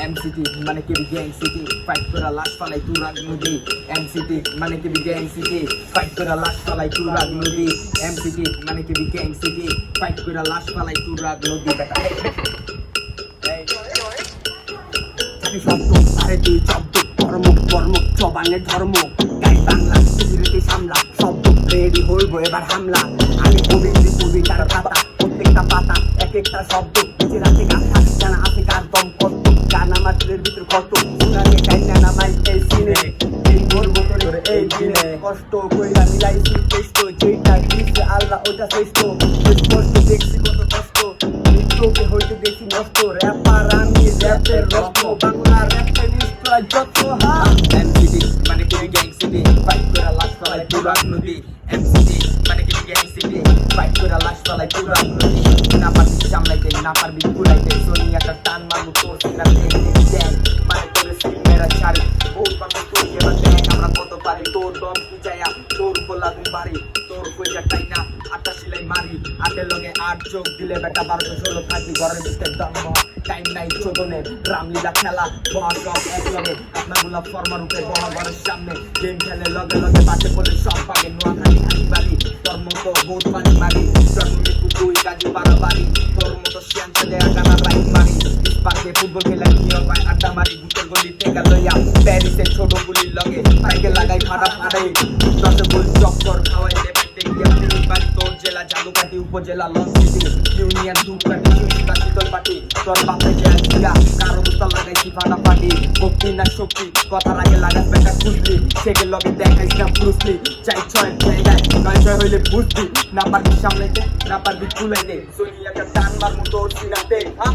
MCT মানে কি gang city fight করা লাশ ফালাই তুরাগ নদী এমসিটি মানে কি গ্যাং সিটি ফাইট করা লাশ ফালাই তুরাগ নদী এমসিটি মানে কি গ্যাং সিটি ফাইট করা লাশ ফালাই তুরাগ নদী বেটা শব্দ আরে দুই শব্দ কর্ম জবানের ধর্ম গাই বাংলা সিরিতে সামলা শব্দ রেডি হইব এবার হামলা আমি কবিতার পাতা প্রত্যেকটা পাতা এক একটা শব্দ বেঁচে রাখে গাথা জানা আছে কার দম কত গান আমার দিলের ভিতর কত শুনানি কাইনা নামাই এই সিনে এই গর্ব করে এই দিনে কষ্ট কইরা মিলাইছি চেষ্ট যেটা দিচ্ছে আল্লাহ ওটা শ্রেষ্ঠ কষ্ট দেখছি কত কষ্ট মৃত্যুকে হইতে দেখি নষ্ট র্যাপার আমি র্যাপের রক্ত বাংলা র্যাপের নিশ্চয় যত হা এমসিটি মানে কি গ্যাং সিটি ফাইট করা লাশ ফালাই তুরাগ নদী এমসিটি মানে কি গ্যাং সিটি ফাইট করা লাশ ফালাই তুরাগ নদী না পারবি সামলাইতে না পারবি ঘুরাইতে সোনিয়াটা টান মারবো তোর সিনাতে গ্যাং মানে তোর সিন মেরা ছাড়ি বহুত মানুষ তুই এবার দেখ আমরা কত পারি তোর দম কুচাইয়া তোর উপর লাগুন বাড়ি তোর কইয়া টাইনা আটা সিলাই মারি আটের লগে 8 যোগ দিলে বেটা 1216 থাকি ঘরের ভিতরে দম টাইম নাই চোদনের রামলীলা খেলা সব এক লগে আপনাগুলা ফর্মার উপরে ঘরের সামনে গেম খেলে লগে লগে বাটে পড়ে সব পাগে নোয়াখালী খালি বাড়ি তোর মতো বহুত পানি মারি জন্ম মৃত্যু দুই কাজে বাড়াবাড়ি তোর মতো শিয়ান ছেলে আগানা রাইট মারি পাকে ফুটবল খেলা নিয়ে পায় আড্ডা মারি বুকের গলি টেকা লইয়া প্যারিসের ছোট গুলির লগে পাইকে লাগাই ফাটা ফাটাই দশে বল চক্কর খাওয়াই দেবে গিয়া তিনি বাড়ি তোর জেলা জালুকাটি উপজেলা লঞ্চিটি ইউনিয়ন ধূপকাঠি সুইস্তা শীতল পাটি তোর বাপে গিয়া ছিয়া কারো বুতা লাগাইছি ফাটা ফাটি ভক্তি না শক্তি কথার আগে লাগাস বেটা খুঁজলি সেকে লগে দেখাইস না ব্রুসলি চাই ছয় জায়গায় 9-6 হইলে বুঝবি না পারবি সামলাইতে না পারবি তুলাইতে সোনিয়াকে টান মারমু তোর সিনাতে হ্যাঁ